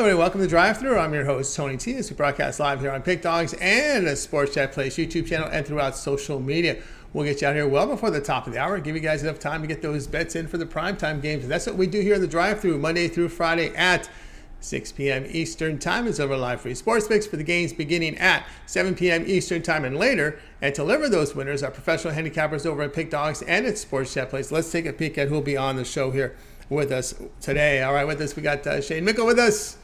Everybody, welcome to Drive Thru. I'm your host, Tony T. As we broadcast live here on Pick Dogs and the Sports Chat Place YouTube channel and throughout social media. We'll get you out here well before the top of the hour, give you guys enough time to get those bets in for the primetime games. And that's what we do here in the Drive Thru, Monday through Friday at 6 p.m. Eastern Time. It's over live free sports picks for the games beginning at 7 p.m. Eastern Time and later. And to deliver those winners are professional handicappers over at Pick Dogs and at Sports Chat Place. Let's take a peek at who will be on the show here with us today. All right, with us, we got Shane Mickle with us.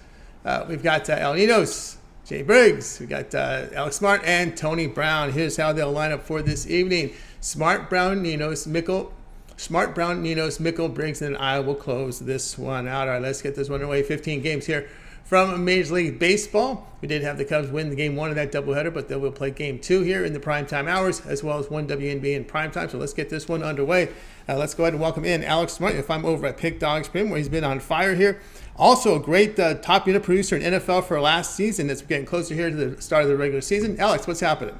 We've got Ninos, Jay Briggs, we got Alex Smart, and Tony Brown. Here's how they'll line up for this evening. Smart, Brown, Ninos, Mickle, Briggs, and I will close this one out. All right, let's get this one away. 15 games here from Major League Baseball. We did have the Cubs win the game one of that doubleheader, but they will play game two here in the primetime hours, as well as one WNBA in primetime. So let's get this one underway. Let's go ahead and welcome in Alex Smart. If I'm over at Pick Dogs Prim, where he's been on fire here. Also a great top unit producer in NFL for last season. It's getting closer here to the start of the regular season. Alex, what's happening?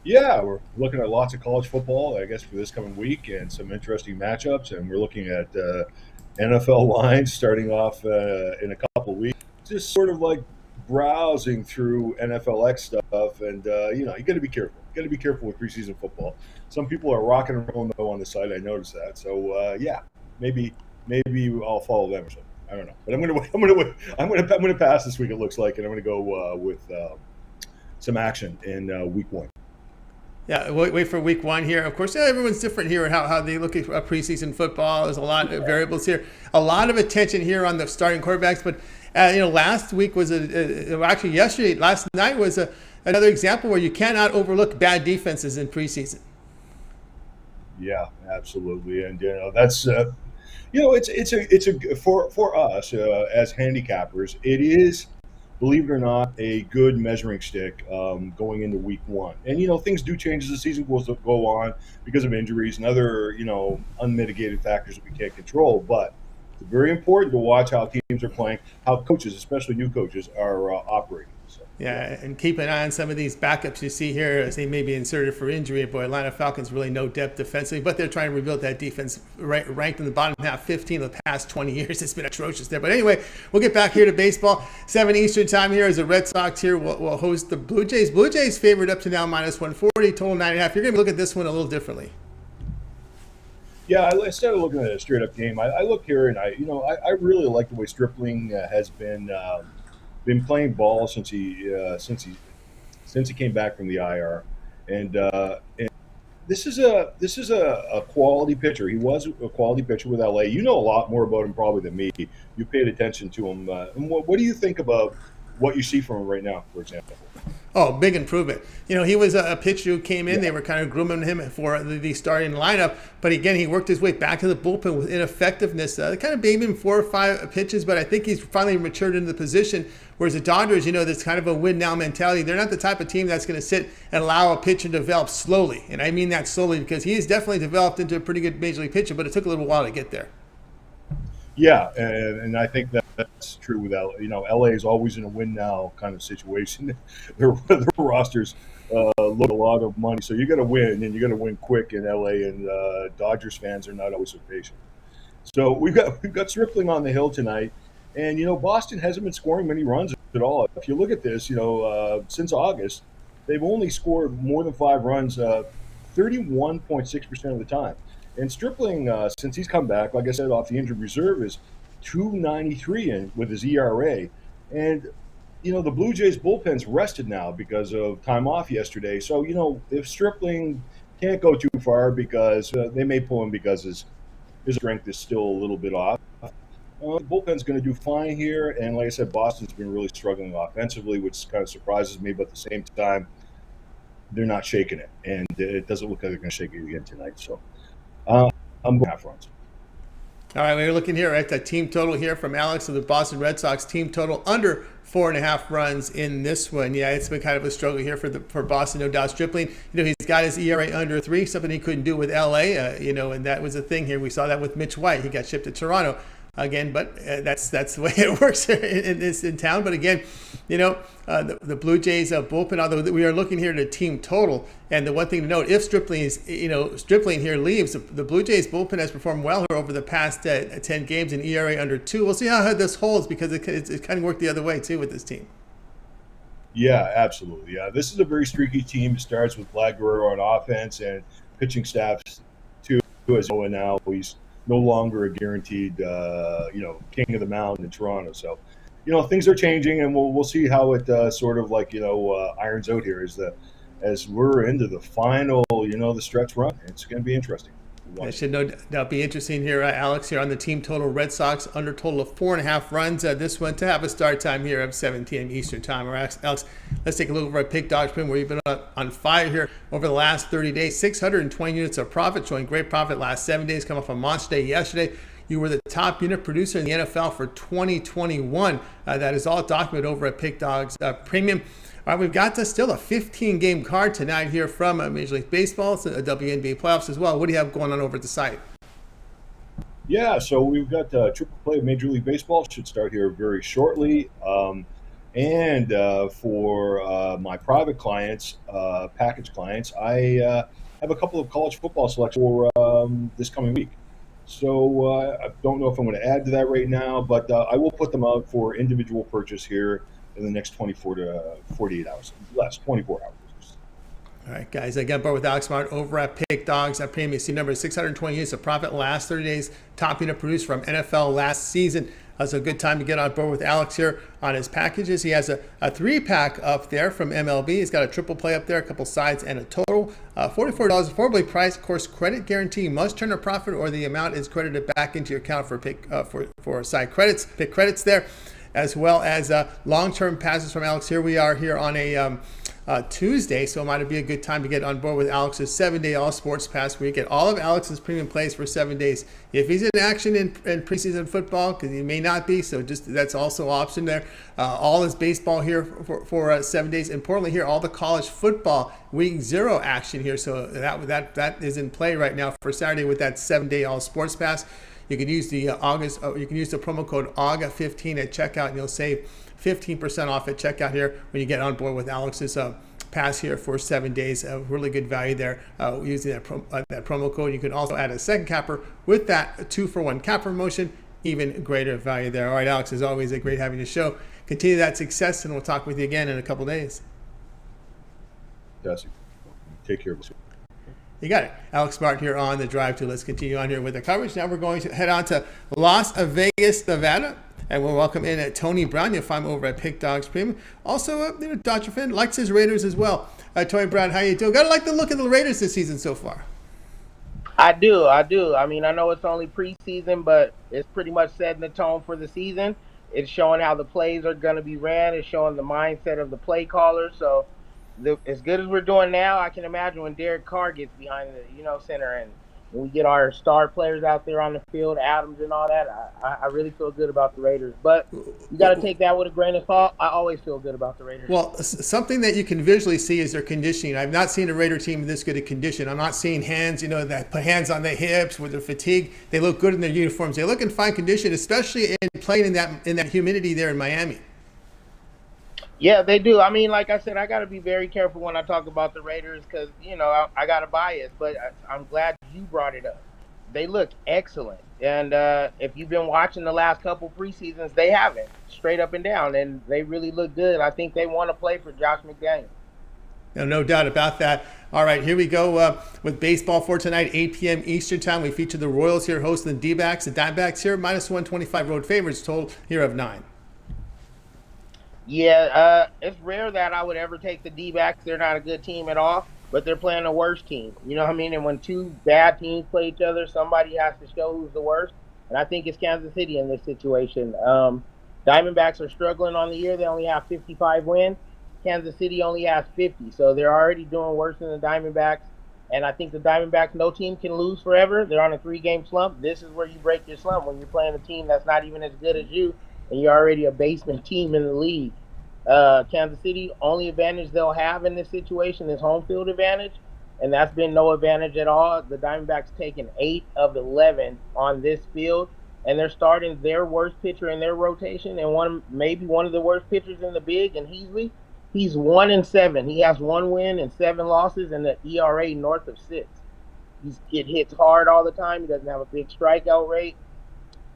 Yeah, we're looking at lots of college football, I guess, for this coming week and some interesting matchups. And we're looking at NFL lines starting off in a couple of weeks. Just sort of like browsing through NFLX stuff. And, you got to be careful. You got to be careful with preseason football. Some people are rocking and rolling though on the side. I noticed that. So, maybe I'll follow them or something. I don't know. But I'm gonna pass this week, it looks like, and I'm going to go with some action in week one. Yeah, wait for week one here. Of course, everyone's different here how they look at preseason football. There's a lot of variables here. A lot of attention here on the starting quarterbacks. But, last week was last night was another example where you cannot overlook bad defenses in preseason. Yeah, absolutely. And, that's, it's for us as handicappers, it is, believe it or not, a good measuring stick going into week one. And, things do change as the season goes on because of injuries and other, unmitigated factors that we can't control. But it's very important to watch how teams are playing, how coaches, especially new coaches, are operating. So, yeah, and keep an eye on some of these backups you see here as they may be inserted for injury. Boy, Atlanta Falcons really no depth defensively, but they're trying to rebuild that defense ranked in the bottom half 15 of the past 20 years. It's been atrocious there. But anyway, we'll get back here to baseball. 7 Eastern Time here as the Red Sox here will host the Blue Jays. Blue Jays favored up to now minus 140, total 9.5. You're going to look at this one a little differently. Yeah, I started looking at a straight-up game. I look here, and I really like the way Stripling has been playing ball since he came back from the IR, and this is a quality pitcher. He was a quality pitcher with LA. You know a lot more about him probably than me. You paid attention to him. And what do you think about what you see from him right now, for example? Oh, big improvement. He was a pitcher who came in. Yeah. They were kind of grooming him for the starting lineup. But again, he worked his way back to the bullpen with ineffectiveness. They kind of babied him 4 or 5 pitches, but I think he's finally matured into the position. Whereas the Dodgers, that's kind of a win-now mentality. They're not the type of team that's going to sit and allow a pitcher to develop slowly. And I mean that slowly because he has definitely developed into a pretty good major league pitcher, but it took a little while to get there. Yeah, and I think that's true with LA. LA is always in a win-now kind of situation. Their rosters load a lot of money, so you got to win, and you got to win quick in LA. And Dodgers fans are not always so patient. So we've got Stripling on the hill tonight, and Boston hasn't been scoring many runs at all. If you look at this, since August, they've only scored more than 5 runs 31.6% of the time. And Stripling, since he's come back, like I said, off the injured reserve, is 2.93 with his ERA. And, the Blue Jays bullpen's rested now because of time off yesterday. So, if Stripling can't go too far because they may pull him because his strength is still a little bit off, the bullpen's going to do fine here. And like I said, Boston's been really struggling offensively, which kind of surprises me. But at the same time, they're not shaking it. And it doesn't look like they're going to shake it again tonight. So, I'm going half runs. All right, we're looking here at the team total here from Alex of the Boston Red Sox. Team total under 4.5 runs in this one. Yeah, it's been kind of a struggle here for Boston, no doubt. Stripling, he's got his ERA under 3, something he couldn't do with LA, and that was a thing here. We saw that with Mitch White. He got shipped to Toronto. again, but that's the way it works in town. But again, the Blue Jays bullpen, although we are looking here at a team total, and the one thing to note, if Stripling here leaves, the Blue Jays bullpen has performed well here over the past 10 games, in ERA under 2. We'll see how this holds, because it kind of worked the other way too with this team. Yeah, absolutely. Yeah, this is a very streaky team. It starts with Vlad Guerrero on offense, and pitching staffs too, as you know, and now he's no longer a guaranteed, king of the mound in Toronto. So, things are changing, and we'll see how it irons out here as we're into the final, the stretch run. It's going to be interesting. It should no doubt be interesting here, Alex, here on the team total. Red Sox under total of 4.5 runs. This one to have a start time here of 7 p.m. Eastern time. All right, Alex, let's take a look over at Pick Dog Spin, where you've been on fire here over the last 30 days. 620 units of profit, showing great profit last 7 days. Come off a monster day yesterday. You were the top unit producer in the NFL for 2021. That is all documented over at Pick Dog's Premium. All right, we've got still a 15-game card tonight here from Major League Baseball, WNBA playoffs as well. What do you have going on over at the site? Yeah, so we've got triple play of Major League Baseball. Should start here very shortly. And for my private clients, package clients, I have a couple of college football selections for this coming week. So I don't know if I'm going to add to that right now, but I will put them out for individual purchase here in the next 24 to 48 hours, less 24 hours. All right, guys, I got board with Alex Smart over at Pick Dogs. That premium C number is 620 units of profit last 30 days. Top unit produced from NFL last season. That's a good time to get on board with Alex here on his packages. He has a 3-pack up there from MLB. He's got a triple play up there, a couple sides, and a total. $44, affordably priced. Of course, credit guarantee must turn a profit, or the amount is credited back into your account for side credits. Pick credits there, as well as long-term passes from Alex. Here we are here on a Tuesday, so it might be a good time to get on board with Alex's 7-day all sports pass, where you get all of Alex's premium plays for 7 days. If he's in action in preseason football, because he may not be, so just that's also an option there. All his baseball here for 7 days. Importantly here, all the college football week 0 action here, so that is in play right now for Saturday with that 7-day all sports pass. You can use the promo code AUGA15 at checkout, and you'll save 15% off at checkout here when you get on board with Alex's pass here for 7 days. Really good value there using that promo code. You can also add a second capper with that 2-for-1 capper promotion. Even greater value there. All right, Alex, as always, great having you show. Continue that success, and we'll talk with you again in a couple days. Fantastic. Take care. You got it. Alex Smart here on The Drive To. Let's continue on here with the coverage. Now we're going to head on to Las Vegas, Nevada. And we'll welcome in Tony Brown. You'll find him over at Pick Dogs Premium. Also, Dr. Finn likes his Raiders as well. Tony Brown, how you doing? Gotta like the look of the Raiders this season so far. I do. I mean, I know it's only preseason, but it's pretty much setting the tone for the season. It's showing how the plays are going to be ran. It's showing the mindset of the play caller. So, as good as we're doing now, I can imagine when Derek Carr gets behind the center, and when we get our star players out there on the field, Adams and all that, I really feel good about the Raiders. But you got to take that with a grain of salt. I always feel good about the Raiders. Well, something that you can visually see is their conditioning. I've not seen a Raider team in this good a condition. I'm not seeing hands, that put hands on their hips with their fatigue. They look good in their uniforms. They look in fine condition, especially in playing in that humidity there in Miami. Yeah, they do. I mean, like I said, I got to be very careful when I talk about the Raiders because, I got a bias, but I'm glad you brought it up. They look excellent. And if you've been watching the last couple preseasons, they haven't, straight up and down, and they really look good. I think they want to play for Josh McDaniels. No doubt about that. All right, here we go with baseball for tonight, 8 p.m. Eastern time. We feature the Royals here hosting the D-backs. The Diamondbacks here, -125 road favorites, total here of 9. Yeah, it's rare that I would ever take the D-backs. They're not a good team at all, but they're playing the worst team. You know what I mean? And when two bad teams play each other, somebody has to show who's the worst. And I think it's Kansas City in this situation. Diamondbacks are struggling on the year. They only have 55 wins. Kansas City only has 50. So they're already doing worse than the Diamondbacks. And I think the Diamondbacks, no team can lose forever. They're on a 3-game slump. This is where you break your slump, when you're playing a team that's not even as good as you, and you're already a basement team in the league. Kansas City, only advantage they'll have in this situation is home field advantage, and that's been no advantage at all. The Diamondbacks taken 8 of 11 on this field, and they're starting their worst pitcher in their rotation and maybe one of the worst pitchers in the big, and he's 1-7. He has 1 win and 7 losses, and the ERA north of 6. It hits hard all the time. He doesn't have a big strikeout rate.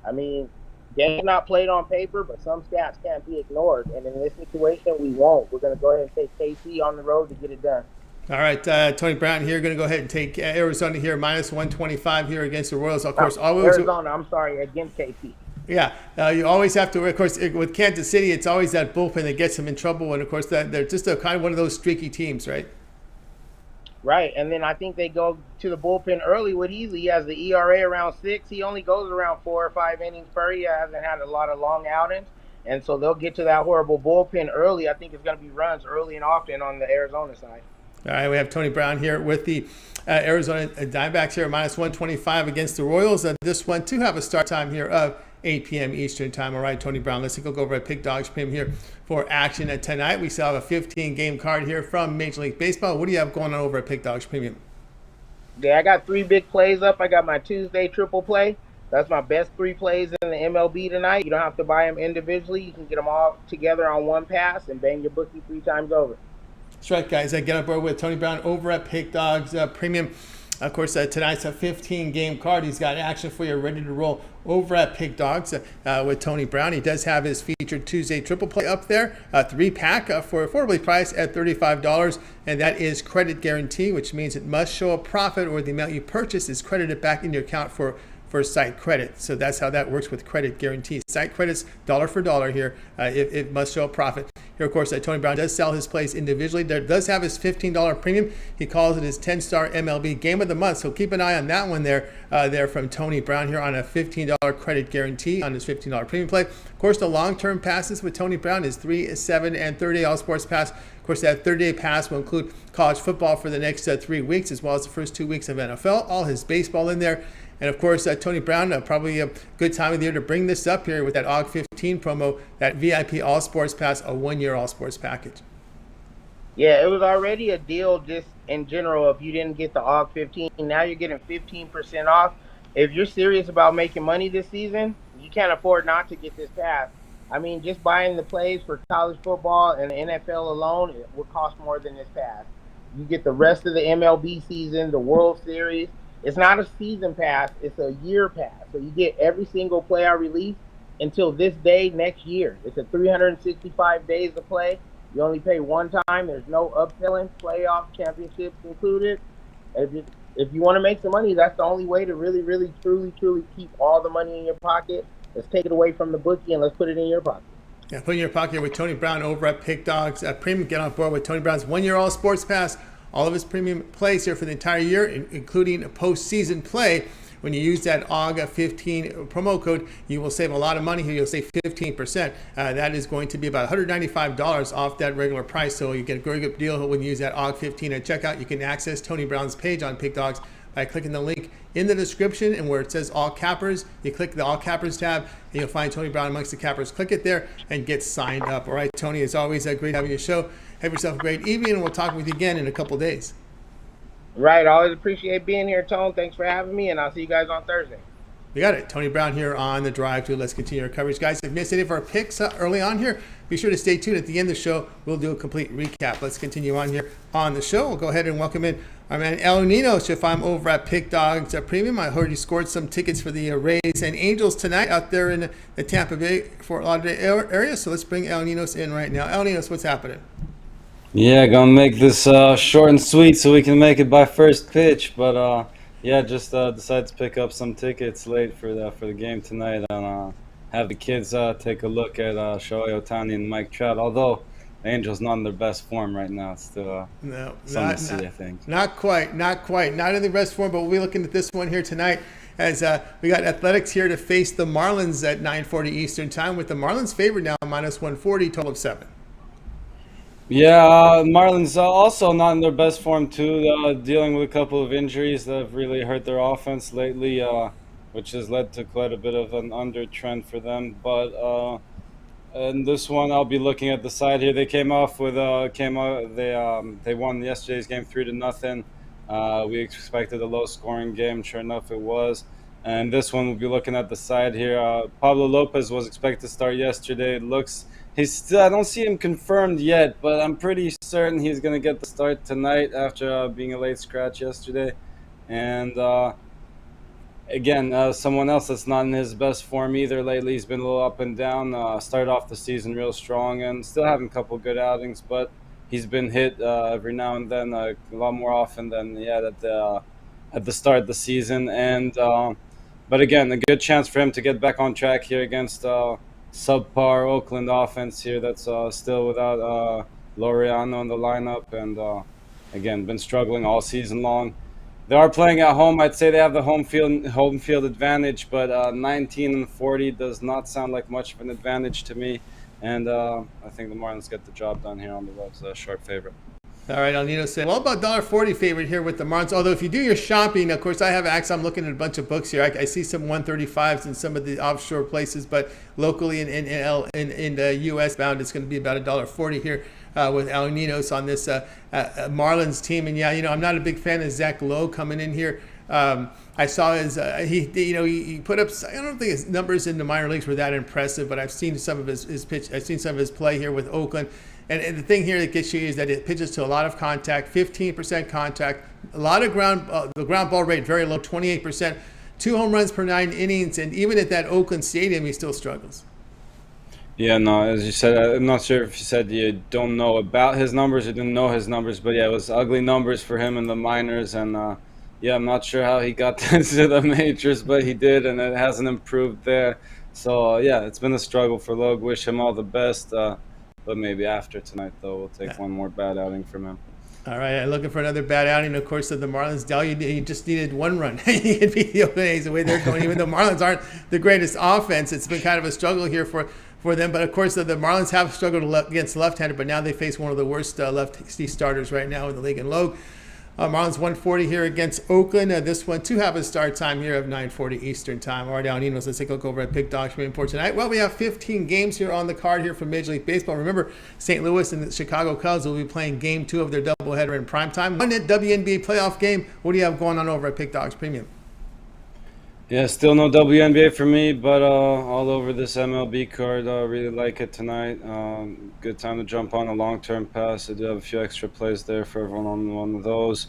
I mean, game's not played on paper, but some stats can't be ignored. And in this situation, we won't. We're going to go ahead and take KC on the road to get it done. All right, Tony Brown here, going to go ahead and take Arizona here, minus 125 here against the Royals. Of course, always Arizona. I'm sorry, against KC. Yeah, you always have to. Of course, with Kansas City, it's always that bullpen that gets them in trouble, and of course, they're just kind of one of those streaky teams, right? Right, and then I think they go to the bullpen early with Healy. He has the ERA around 6. He only goes around 4 or 5 innings per. He hasn't had a lot of long outings, and so they'll get to that horrible bullpen early. I think it's going to be runs early and often on the Arizona side. All right, we have Tony Brown here with the Arizona Diamondbacks here, minus 125 against the Royals. This one to have a start time here of 8 p.m. Eastern time. All right, Tony Brown, let's take a look over at Pick Dogs Premium here for action tonight. We still have a 15-game card here from Major League Baseball. What do you have going on over at Pick Dogs Premium? Yeah, I got 3 big plays up. I got my Tuesday triple play. That's my best 3 plays in the MLB tonight. You don't have to buy them individually. You can get them all together on one pass and bang your bookie 3 times over. That's right, guys. Get on board with Tony Brown over at Pick Dogs Premium. Of course, tonight's a 15-game card. He's got action for you ready to roll over at Pick Dogs with Tony Brown. He does have his featured Tuesday triple play up there, a 3-pack for affordably priced at $35, and that is credit guarantee, which means it must show a profit or the amount you purchase is credited back in your account for site credit. So that's how that works with credit guarantee. Site credits, dollar for dollar here. It must show a profit. Here, of course, Tony Brown does sell his plays individually. There does have his $15 premium. He calls it his 10-star MLB Game of the Month. So keep an eye on that one there from Tony Brown here on a $15 credit guarantee on his $15 premium play. Of course, the long-term passes with Tony Brown is 3, 7, and 30-day all-sports pass. Of course, that 30-day pass will include college football for the next 3 weeks, as well as the first 2 weeks of NFL, all his baseball in there. And of course, Tony Brown, probably a good time of the year to bring this up here with that AUG 15 promo, that VIP All Sports Pass, a 1-year All Sports package. Yeah, it was already a deal just in general if you didn't get the AUG 15. Now you're getting 15% off. If you're serious about making money this season, you can't afford not to get this pass. I mean, just buying the plays for college football and the NFL alone, it would cost more than this pass. You get the rest of the MLB season, the World Series. It's not a season pass, it's a year pass. So you get every single playoff release until this day next year. It's a 365 days of play. You only pay one time. There's no upselling, playoff championships included. If you want to make some money, that's the only way to really, really, truly keep all the money in your pocket. Let's take it away from the bookie and let's put it in your pocket. Yeah, put it in your pocket with Tony Brown over at Pick Dogs Premium. Get on board with Tony Brown's 1-year All Sports Pass. All of his premium plays here for the entire year, including a postseason play. When you use that AUG 15 promo code, you will save a lot of money here. You'll save 15%. That is going to be about $195 off that regular price. So you get a very good deal when you use that AUG 15 at checkout. You can access Tony Brown's page on Pick Dogs by clicking the link in the description, and where it says All Cappers, you click the All Cappers tab, and you'll find Tony Brown amongst the cappers. Click it there and get signed up. All right, Tony, it's always great having your show. Have yourself a great evening, and we'll talk with you again in a couple days. Right. Always appreciate being here, Tone. Thanks for having me, and I'll see you guys on Thursday. We got it. Tony Brown here on The Drive to. Let's continue our coverage. Guys, if you missed any of our picks early on here, be sure to stay tuned. At the end of the show, we'll do a complete recap. Let's continue on here on the show. We'll go ahead and welcome in our man Ninos. If I'm over at Pick Dogs Premium, I heard he scored some tickets for the Rays and Angels tonight out there in the Tampa Bay, Fort Lauderdale area. So let's bring Ninos in right now. Ninos, what's happening? Yeah, gonna make this short and sweet so we can make it by first pitch. But yeah, just decided to pick up some tickets late for the game tonight and have the kids take a look at Shohei Ohtani and Mike Trout. Although the Angels not in their best form right now, it's still something to see, I think. Not quite. Not in the best form, but we'll be looking at this one here tonight. As we got Athletics here to face the Marlins at 9:40 Eastern time, with the Marlins favored now -140, total of 7. Yeah, Marlins also not in their best form too, dealing with a couple of injuries that have really hurt their offense lately, which has led to quite a bit of an under trend for them. But in this one, I'll be looking at the side here. They they won yesterday's game 3-0. We expected a low-scoring game. Sure enough, it was. And this one, we'll be looking at the side here. Pablo Lopez was expected to start yesterday. It looks, I don't see him confirmed yet, but I'm pretty certain he's going to get the start tonight after being a late scratch yesterday. And again, someone else that's not in his best form either lately. He's been a little up and down. Started off the season real strong and still having a couple good outings, but he's been hit every now and then, a lot more often than he had at the start of the season. And but again, a good chance for him to get back on track here against subpar Oakland offense here that's still without Laureano in the lineup, and again, been struggling all season long. They are playing at home. I'd say they have the home field advantage, but 19-40 does not sound like much of an advantage to me. And I think the Marlins get the job done here on the road. So short favorite. All right, El Nino said, well, about $1.40 favorite here with the Marlins. Although if you do your shopping, of course, I have access. I'm looking at a bunch of books here. I see some 135s in some of the offshore places, but locally in the U.S. bound, it's going to be about $1.40 here with El Ninos on this Marlins team. And yeah, I'm not a big fan of Zach Lowe coming in here. I saw he put up. I don't think his numbers in the minor leagues were that impressive, but I've seen some of his pitch. I've seen some of his play here with Oakland. And the thing here that gets you is that it pitches to a lot of contact, 15% contact, a lot of the ground ball rate very low, 28%, 2 home runs per 9 innings, and even at that Oakland stadium, he still struggles. Yeah, no, as you said, I'm not sure if you said you don't know about his numbers or didn't know his numbers, but yeah, it was ugly numbers for him in the minors, and yeah, I'm not sure how he got into the majors, but he did, and it hasn't improved there. So yeah, it's been a struggle for Logue. Wish him all the best. But maybe after tonight, though, we'll take one more bad outing from him. All right, I'm looking for another bad outing, of course, of the Marlins. He just needed 1 run. He could beat the Oakland A's the way they're going. Even though Marlins aren't the greatest offense, it's been kind of a struggle here for them. But, of course, the Marlins have struggled against left-handed, but now they face one of the worst lefty starters right now in the league in Logue. Marlins 140 here against Oakland. This one, to have a start time here of 9:40 Eastern time. All right, El Ninos, let's take a look over at Pick Dogs for tonight. Well, we have 15 games here on the card here for Major League Baseball. Remember, St. Louis and the Chicago Cubs will be playing Game 2 of their doubleheader in primetime. One WNBA playoff game. What do you have going on over at Pick Dogs Premium? Yeah, still no WNBA for me, but all over this MLB card. Really like it tonight. Good time to jump on a long-term pass. I do have a few extra plays there for everyone on one of those.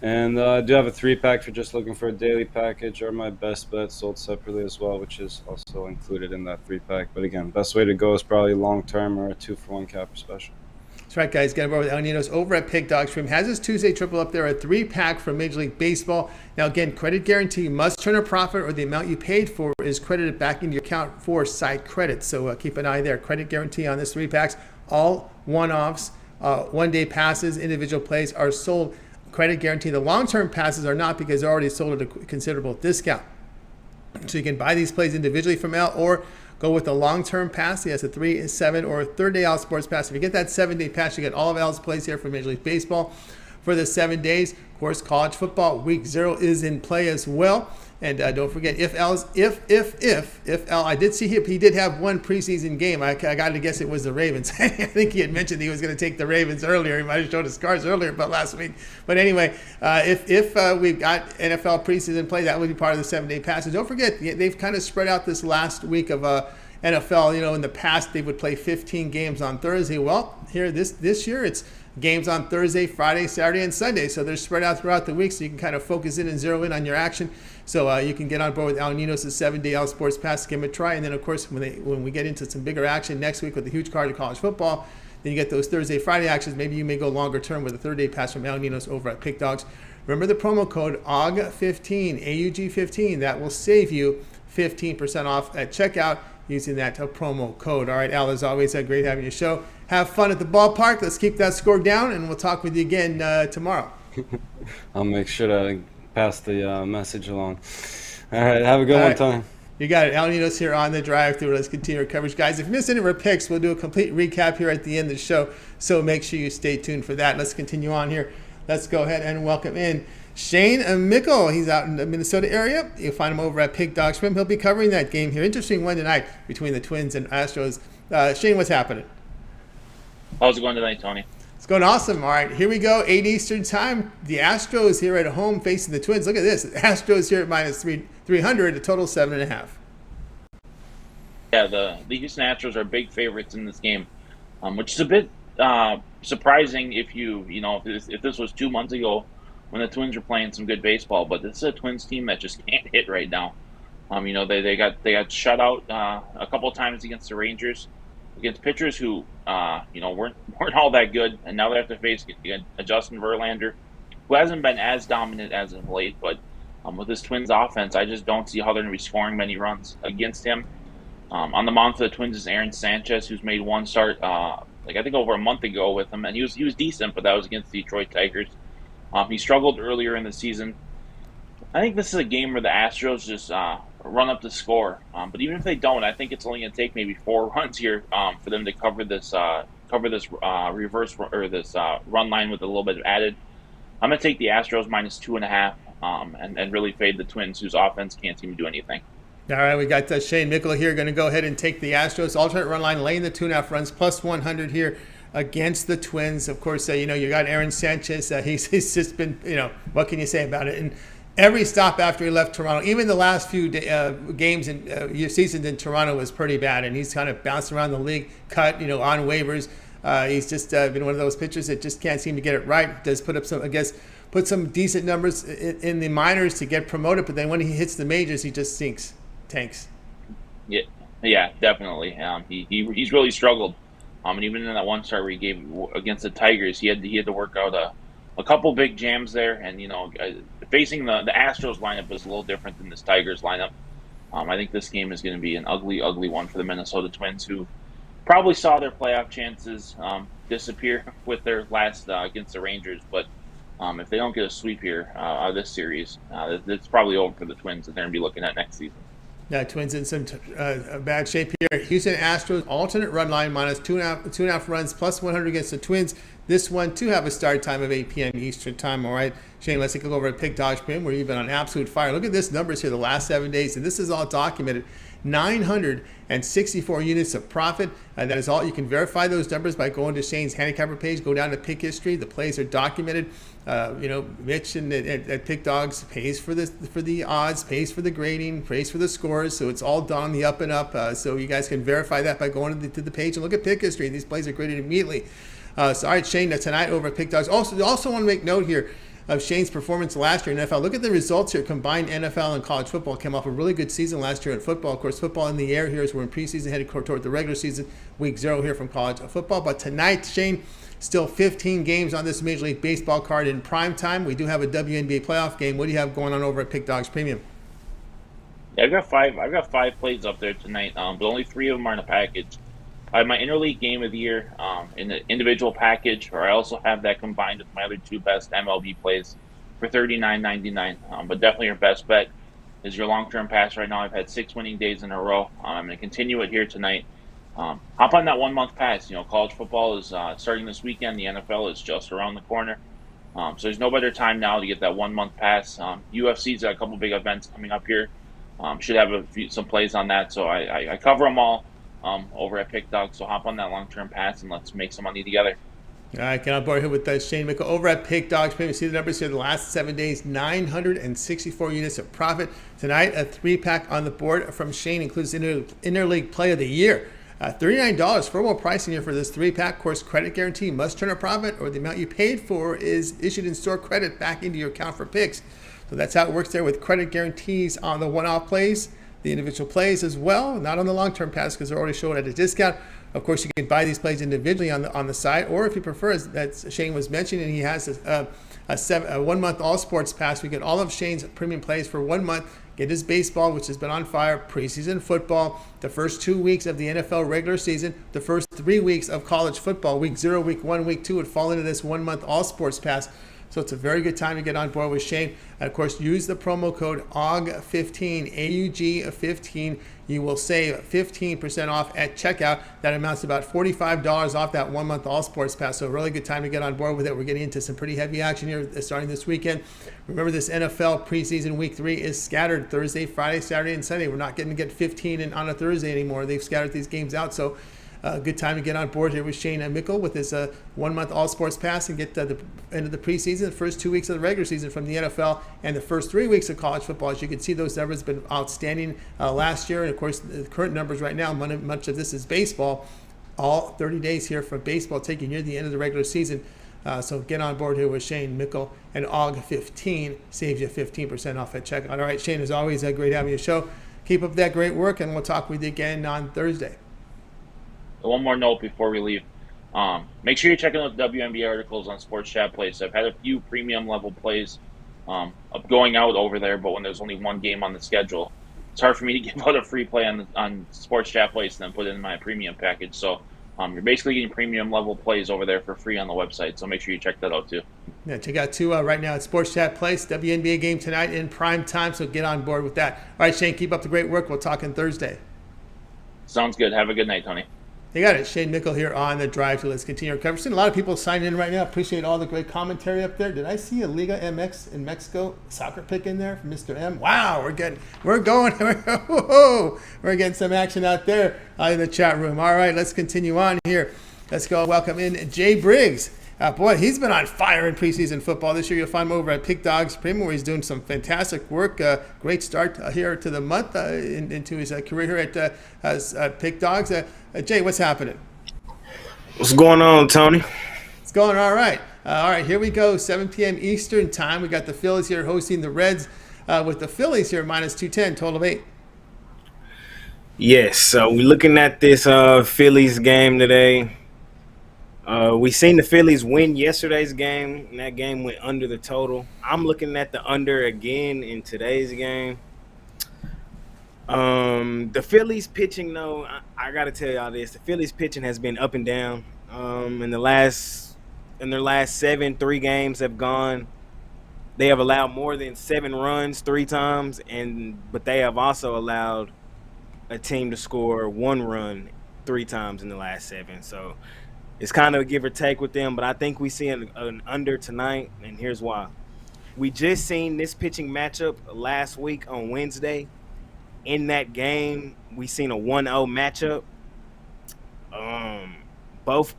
And I do have a 3-pack for just looking for a daily package, or my best bet sold separately as well, which is also included in that 3-pack. But again, best way to go is probably long-term or a 2-for-1 capper special. That's right, guys. Get over with El Ninos over at Pick Dog Stream. Has his Tuesday triple up there, a 3-pack from Major League Baseball. Now, again, credit guarantee. You must turn a profit or the amount you paid for is credited back into your account for side credit. So keep an eye there. Credit guarantee on this 3-packs. All one-offs, one-day passes, individual plays are sold. Credit guarantee. The long-term passes are not because they're already sold at a considerable discount. So you can buy these plays individually from Al or go with a long-term pass. He has a 3, 7, or 3rd-day Al Sports Pass. If you get that 7-day pass, you get all of Al's plays here for Major League Baseball for the 7 days. Of course, college football week 0 is in play as well. And don't forget, if Al, I did see he did have one preseason game. I got to guess it was the Ravens. I think he had mentioned he was going to take the Ravens earlier. He might have showed his cards earlier, but last week. But anyway, if we've got NFL preseason play, that would be part of the 7-day pass. And don't forget, they've kind of spread out this last week of NFL. In the past, they would play 15 games on Thursday. Well, here this year, it's games on Thursday, Friday, Saturday, and Sunday. So they're spread out throughout the week, so you can kind of focus in and zero in on your action. So you can get on board with Al Ninos' 7-day Al Sports Pass, give them a try. And then, of course, when we get into some bigger action next week with the huge card of college football, then you get those Thursday, Friday actions. Maybe you may go longer term with a 3rd-day pass from Al Ninos over at Pick Dogs. Remember the promo code AUG15, AUG15. That will save you 15% off at checkout using that promo code. All right, Al, as always, great having your show. Have fun at the ballpark. Let's keep that score down, and we'll talk with you again tomorrow. I'll make sure to pass the message along. All right, have a good one, Tony. You got it. Al Ninos here on the drive-thru. Let's continue our coverage. Guys, if you missed any of our picks, we'll do a complete recap here at the end of the show, so make sure you stay tuned for that. Let's continue on here. Let's go ahead and welcome in Shane Mickle. He's out in the Minnesota area. You'll find him over at Pig Dog Swim. He'll be covering that game here. Interesting one tonight between the Twins and Astros. Shane, what's happening? How's it going tonight, Tony? It's going awesome. All right, here we go. 8 Eastern time. The Astros here at home facing the Twins. Look at this. The Astros here at minus 300, a total 7.5. Yeah, the Houston Astros are big favorites in this game, which is a bit surprising if if this was 2 months ago when the Twins were playing some good baseball. But this is a Twins team that just can't hit right now. They got shut out a couple of times against the Rangers, against pitchers who weren't all that good, and now they have to face a Justin Verlander, who hasn't been as dominant as of late. But with this Twins offense, I just don't see how they're going to be scoring many runs against him. On the mound for the Twins is Aaron Sanchez, who's made one start, I think over a month ago with him, and he was decent, but that was against the Detroit Tigers. He struggled earlier in the season. I think this is a game where the Astros just run up the score. But even if they don't, I think it's only going to take maybe 4 runs here for them to cover this reverse or this run line with a little bit of added. I'm going to take the Astros minus 2.5 and really fade the Twins, whose offense can't seem to do anything. All right, we got Shane Mickle here going to go ahead and take the Astros. Alternate run line, laying the 2.5 runs, plus 100 here against the Twins. Of course, you got Aaron Sanchez. He's just been, what can you say about it? And every stop after he left Toronto, even the last few games and seasons in Toronto was pretty bad. And he's kind of bounced around the league, cut, on waivers. He's just been one of those pitchers that just can't seem to get it right. Does put up some decent numbers in the minors to get promoted, but then when he hits the majors, he just tanks. Yeah, definitely. He's really struggled. And even in that one start where he gave against the Tigers, he had to work out a couple big jams there. And facing the Astros lineup is a little different than this Tigers lineup. I think this game is going to be an ugly, ugly one for the Minnesota Twins, who probably saw their playoff chances disappear with their last against the Rangers. But if they don't get a sweep here out of this series, it's probably over for the Twins that they're going to be looking at next season. Yeah, Twins in some bad shape here. Houston Astros, alternate run line, minus 2.5 runs, plus 100 against the Twins. This one to have a start time of 8 p.m. Eastern time. All right, Shane, let's take a look over at Pick Dodge Premium, where you've been on absolute fire. Look at this numbers here the last 7 days, and this is all documented. 964 units of profit. That is all. You can verify those numbers by going to Shane's handicapper page. Go down to Pick History. The plays are documented. Mitch at Pick Dogs pays for the odds, pays for the grading, pays for the scores. So it's all done on the up and up. So you guys can verify that by going to the page and look at Pick History. These plays are graded immediately. All right, Shane, tonight over at Pick Dogs. Also want to make note here of Shane's performance last year in NFL. Look at the results here. Combined NFL and college football came off a really good season last year in football. Of course, football in the air here as we're in preseason, headed toward the regular season, week 0 here from college football. But tonight, Shane, still 15 games on this Major League Baseball card in prime time. We do have a WNBA playoff game. What do you have going on over at Pick Dogs Premium? Yeah, I've got five plays up there tonight, but only 3 of them are in a package. I have my interleague game of the year in the individual package, or I also have that combined with my other 2 best MLB plays for $39.99. But definitely your best bet is your long-term pass right now. I've had 6 winning days in a row. I'm going to continue it here tonight. Hop on that 1-month pass. College football is starting this weekend. The NFL is just around the corner. So there's no better time now to get that 1-month pass. UFC's got a couple big events coming up here. Should have some plays on that. So I cover them all over at Pick Dog. So hop on that long-term pass and let's make some money together. All right, get on board here with Shane Mickle over at Pick Dogs. You see the numbers here the last 7 days, 964 units of profit. Tonight, a 3-pack on the board from Shane includes Interleague Play of the Year. $39 for more pricing here for this 3-pack. Of course, credit guarantee must turn a profit or the amount you paid for is issued in store credit back into your account for picks. So that's how it works there with credit guarantees on the one-off plays, the individual plays as well, not on the long-term pass because they're already shown at a discount. Of course, you can buy these plays individually on the site, or if you prefer, as Shane was mentioning, he has a 1-month all sports pass. We get all of Shane's premium plays for 1 month. Get his baseball, which has been on fire, preseason football, the first 2 weeks of the NFL regular season, the first 3 weeks of college football, week 0, week 1, week 2 would fall into this 1-month all sports pass. So it's a very good time to get on board with Shane. And of course, use the promo code AUG15, AUG15. You will save 15% off at checkout. That amounts to about $45 off that 1-month all sports pass. So a really good time to get on board with it. We're getting into some pretty heavy action here starting this weekend. Remember, this NFL preseason week 3 is scattered Thursday, Friday, Saturday, and Sunday. We're not getting to get 15 on a Thursday anymore. They've scattered these games out. So Good time to get on board here with Shane Mickle with his 1 month all sports pass and get the end of the preseason, the first 2 weeks of the regular season from the NFL, and the first 3 weeks of college football. As you can see, those numbers have been outstanding last year, and of course the current numbers right now, much of this is baseball. All 30 days here for baseball taking near the end of the regular season. So get on board here with Shane Mickle, and AUG15 saves you 15% off at checkout. All right, Shane, as always, great having you show. Keep up that great work, and we'll talk with you again on Thursday. One more note before we leave. Make sure you're checking out the WNBA articles on Sports Chat Place. I've had a few premium level plays of going out over there, but when there's only one game on the schedule, it's hard for me to give out a free play on Sports Chat Place and then put it in my premium package. So you're basically getting premium level plays over there for free on the website. So make sure you check that out too. Yeah, check out two right now at Sports Chat Place. WNBA game tonight in prime time, so get on board with that. All right, Shane, keep up the great work. We'll talk on Thursday. Sounds good. Have a good night, Tony. You got it. Shane Mickle here on the drive. So let's continue our coverage. A lot of people signing in right now. Appreciate all the great commentary up there. Did I see a Liga MX in Mexico soccer pick in there from Mr. M? Wow, we're getting some action out there in the chat room. All right, let's continue on here. Let's go welcome in Jay Briggs. Boy, he's been on fire in preseason football this year. You'll find him over at Pick Dogs Premium, where he's doing some fantastic work. Great start here to the month into his career here at Pick Dogs. Jay, what's happening? What's going on, Tony? It's going all right. All right, here we go. 7 p.m. Eastern time. We got the Phillies here hosting the Reds with the Phillies here minus 210, total of 8. Yes, so we're looking at this Phillies game today. We seen the Phillies win yesterday's game, and that game went under the total. I'm looking at the under again in today's game. The Phillies pitching, though, I got to tell y'all this. The Phillies pitching has been up and down. In their last 7, 3 games have gone. They have allowed more than 7 runs 3 times, but they have also allowed a team to score 1 run 3 times in the last 7. So it's kind of a give or take with them, but I think we see an under tonight, and here's why. We just seen this pitching matchup last week on Wednesday. In that game, we seen a 1-0 matchup. Both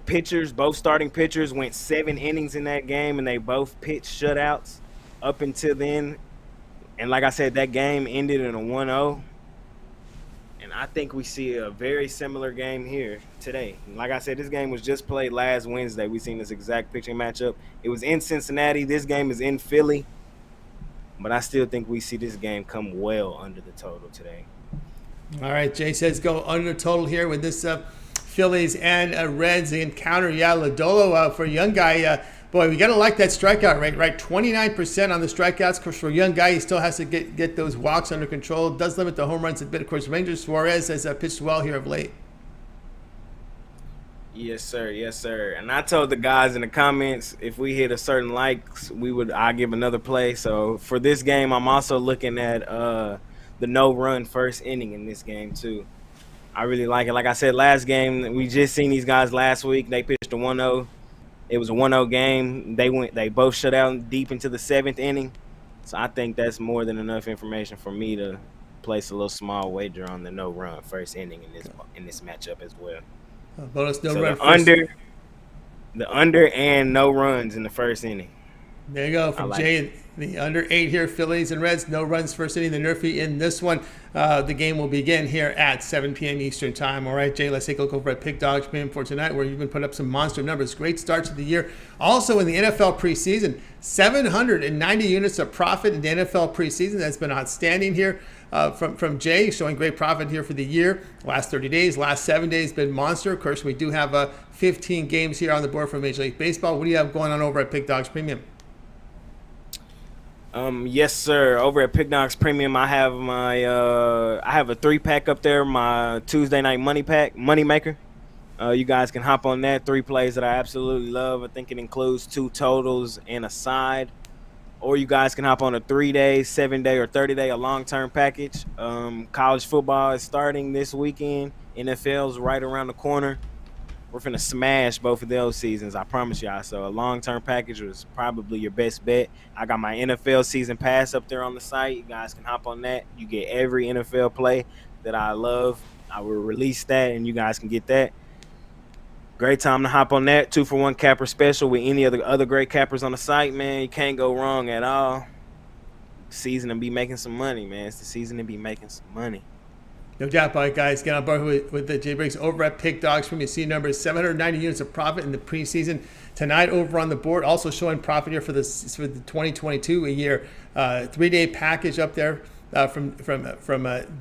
starting pitchers went 7 innings in that game, and they both pitched shutouts up until then. And like I said, that game ended in a 1-0. And I think we see a very similar game here today. Like I said, this game was just played last Wednesday. We seen this exact pitching matchup. It was in Cincinnati. This game is in Philly. But I still think we see this game come well under the total today. All right, Jay says go under total here with this Phillies and Reds encounter. Yeah, Lodolo for a young guy. Boy, we got to like that strikeout rate, right? 29% on the strikeouts. Of course, for a young guy, he still has to get those walks under control. Does limit the home runs a bit. Of course, Rangers Suarez has pitched well here of late. Yes, sir. Yes, sir. And I told the guys in the comments, if we hit a certain likes, I'll give another play. So for this game, I'm also looking at the no-run first inning in this game too. I really like it. Like I said, last game, we just seen these guys last week. They pitched a 1-0. It was a 1-0 game. They both shut out deep into the 7th inning. So I think that's more than enough information for me to place a little small wager on the no-run first inning in this matchup as well. Bonus no so run the under and no runs in the first inning. There you go from Jay. The under 8 here, Phillies and Reds, no runs first inning. The Nerfy in this one. The game will begin here at 7 p.m. Eastern time. All right, Jay, let's take a look over at Pick Dogs Premium for tonight, where you've been putting up some monster numbers. Great starts of the year. Also in the NFL preseason, 790 units of profit in the NFL preseason. That's been outstanding here. From Jay, showing great profit here for the year. Last 30 days, last 7 days been monster. Of course, we do have 15 games here on the board for Major League Baseball. What do you have going on over at Pick Dogs Premium? Yes, sir. Over at Pick Dogs Premium, I have I have a 3-pack up there, my Tuesday night money maker. You guys can hop on that. 3 plays that I absolutely love. I think it includes 2 totals and a side. Or you guys can hop on a 3-day, 7-day, or 30-day, a long-term package. College football is starting this weekend. NFL's right around the corner. We're finna smash both of those seasons, I promise y'all. So a long-term package was probably your best bet. I got my NFL season pass up there on the site. You guys can hop on that. You get every NFL play that I love. I will release that, and you guys can get that. Great time to hop on that 2-for-1 capper special with any of the other great cappers on the site, man. You can't go wrong at all. Season to be making some money, man. It's the season to be making some money. No doubt about it, guys. Get on board with the Jay Briggs over at Pick Dogs. From you see numbers 790 units of profit in the preseason tonight over on the board. Also showing profit here for the 2022 a year 3-day package up there. From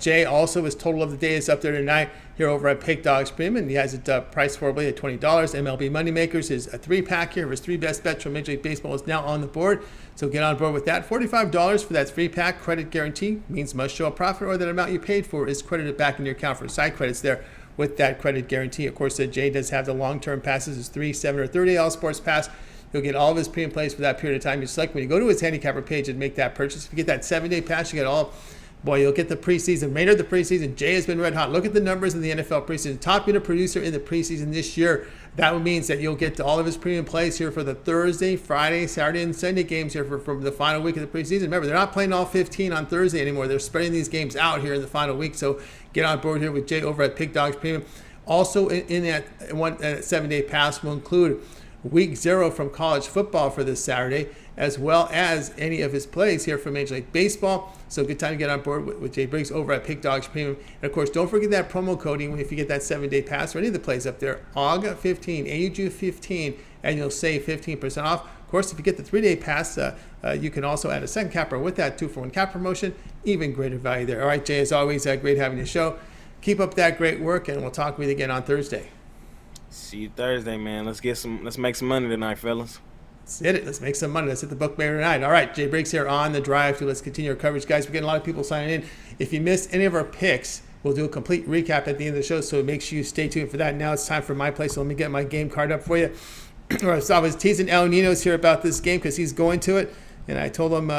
Jay. Also, his total of the day is up there tonight here over at Pick Dogs Premium. He has it priced favorably at $20. MLB Moneymakers is a 3-pack here. His 3 best bets from Major League Baseball is now on the board. So get on board with that. $45 for that 3-pack credit guarantee means must show a profit or that amount you paid for is credited back in your account for side credits there with that credit guarantee. Of course, Jay does have the long-term passes, his 3, 7, or 30 All Sports Pass. You'll get all of his premium plays for that period of time. You select when you go to his handicapper page and make that purchase. If you get that 7-day pass, you get all. Boy, you'll get the preseason. Remainder of the preseason, Jay has been red hot. Look at the numbers in the NFL preseason. Top unit producer in the preseason this year. That means that you'll get to all of his premium plays here for the Thursday, Friday, Saturday, and Sunday games here from the final week of the preseason. Remember, they're not playing all 15 on Thursday anymore. They're spreading these games out here in the final week. So get on board here with Jay over at Pick Dogs Premium. Also in that 7-day pass will include Week 0 from college football for this Saturday, as well as any of his plays here from Major League Baseball. So good time to get on board with Jay Briggs over at Pick Dogs Premium. And of course, don't forget that promo code even if you get that 7-day pass or any of the plays up there, AUG15, AUG15, and you'll save 15% off. Of course, if you get the 3-day pass, you can also add a second capper with that 2-for-1 cap promotion. Even greater value there. All right, Jay, as always, great having you show. Keep up that great work, and we'll talk with you again on Thursday. See you Thursday, man. Let's make some money tonight, fellas. Let's hit it. Let's make some money. Let's hit the bookmaker tonight. All right, Jay Briggs here on the drive. Let's continue our coverage, guys. We're getting a lot of people signing in. If you missed any of our picks, we'll do a complete recap at the end of the show, so make sure you stay tuned for that. Now it's time for my play, so let me get my game card up for you. So I was teasing Ninos here about this game because he's going to it. And I told him,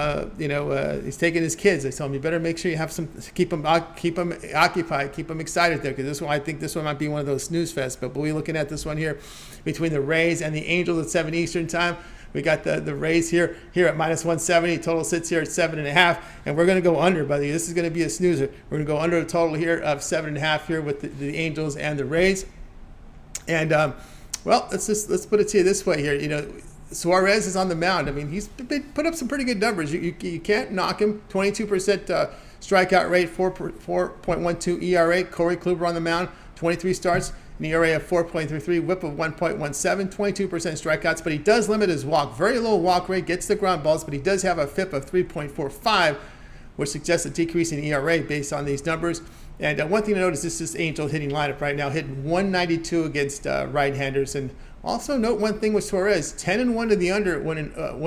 he's taking his kids. I told him, you better make sure you have some, keep them occupied, keep them excited there. Because I think this one might be one of those snooze fests. But we'll be looking at this one here between the Rays and the Angels at 7 Eastern time. We got the Rays here at -170. Total sits here at 7.5. And we're going to go under, buddy. This is going to be a snoozer. We're going to go under a total here of 7.5 here with the Angels and the Rays. And, let's put it to you this way here. Suarez is on the mound. I mean, he's put up some pretty good numbers. You can't knock him. 22% strikeout rate, 4.12 ERA. Corey Kluber on the mound, 23 starts, an ERA of 4.33, whip of 1.17, 22% strikeouts. But he does limit his walk. Very low walk rate, gets the ground balls, but he does have a FIP of 3.45, which suggests a decrease in ERA based on these numbers. And one thing to note is this Angel hitting lineup right now, hitting 192 against right-handers. And also note one thing with Suarez, 10-1 to the under when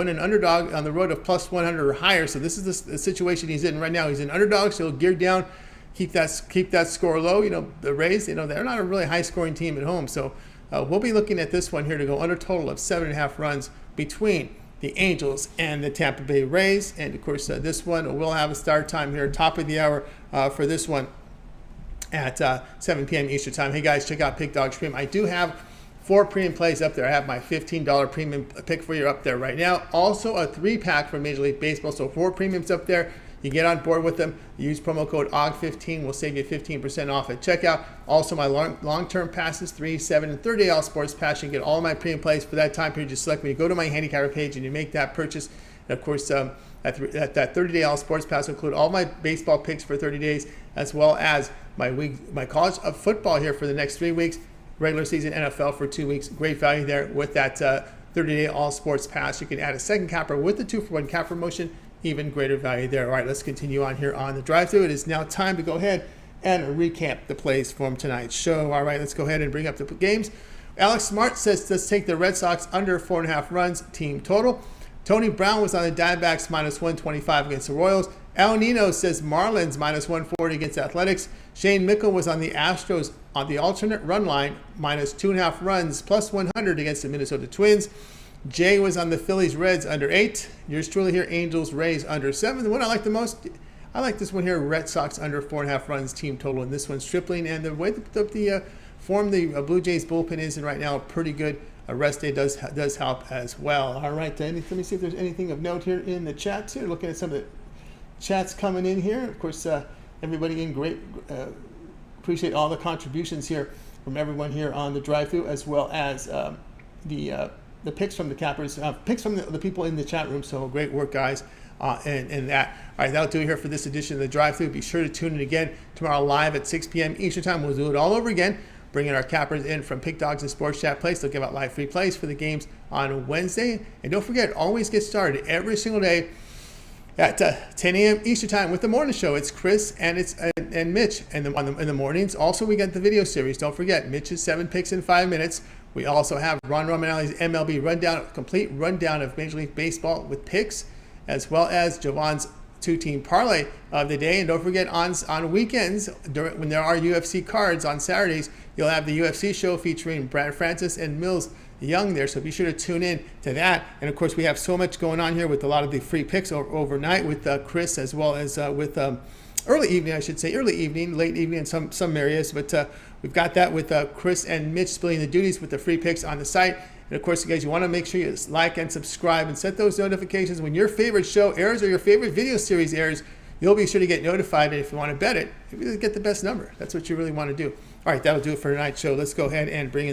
an underdog on the road of +100 or higher. So this is the situation he's in right now. He's an underdog, so he'll gear down, keep that score low. The Rays, they're not a really high-scoring team at home. So we'll be looking at this one here to go under total of 7.5 runs between the Angels and the Tampa Bay Rays. And, of course, this one will have a start time here, top of the hour for this one at 7 p.m. Eastern time. Hey, guys, check out Pick Dogs Premium. I do have 4 premium plays up there. I have my $15 premium pick for you up there right now. Also a 3-pack from Major League Baseball. So 4 premiums up there. You get on board with them. Use promo code AUG15. We'll save you 15% off at checkout. Also my long-term passes, 3, 7, and 30 All Sports Pass. You can get all my premium plays for that time period. Just select when you go to my handicapper page and you make that purchase. And of course, that 30-day All Sports Pass will include all my baseball picks for 30 days, as well as my college of football here for the next 3 weeks. Regular season NFL for 2 weeks. Great value there with that 30-day All Sports Pass. You can add a second capper with the 2-for-1 cap promotion. Even greater value there. All right, let's continue on here on the drive-thru. It is now time to go ahead and recap the plays from tonight's show. All right, let's go ahead and bring up the games. Alex Smart says let's take the Red Sox under 4.5 runs, team total. Tony Brown was on the Diamondbacks -125 against the Royals. Al Nino says Marlins -140 against Athletics. Shane Mickle was on the Astros on the alternate run line -2.5 runs +100 against the Minnesota Twins. Jay was on the Phillies Reds under 8. Yours truly here, Angels Rays under 7. The one I like the most, I like this one here, Red Sox under 4.5 runs team total. And this one's tripling. And the way the form the Blue Jays bullpen is in right now, pretty good. A rest day does help as well. All right, let me see if there's anything of note here in the chat too. Looking at some of the chats coming in here. Of course, everybody in great. Appreciate all the contributions here from everyone here on the drive-thru, as well as the picks from the cappers, picks from the people in the chat room. So great work, guys. And that. All right, that'll do it here for this edition of the drive-thru. Be sure to tune in again tomorrow live at 6 p.m. Eastern Time. We'll do it all over again, bringing our cappers in from Pick Dogs and Sports Chat Place. They'll give out live free plays for the games on Wednesday. And don't forget, always get started every single day at 10 a.m. Eastern Time with the morning show. It's Chris and Mitch in the mornings. Also, we got the video series. Don't forget, Mitch's 7 picks in 5 minutes. We also have Ron Romanelli's MLB rundown, complete rundown of Major League Baseball with picks, as well as Javon's 2-team parlay of the day. And don't forget, on weekends, when there are UFC cards on Saturdays, you'll have the UFC show featuring Brad Francis and Mills Young there. So be sure to tune in to that. And of course, we have so much going on here with a lot of the free picks overnight with Chris, as well as with early evening, late evening in some areas. But we've got that with Chris and Mitch splitting the duties with the free picks on the site. And of course, you guys, you want to make sure you like and subscribe and set those notifications when your favorite show airs or your favorite video series airs. You'll be sure to get notified. And if you want to bet it, you really get the best number. That's what you really want to do. All right, that'll do it for tonight's show. Let's go ahead and bring in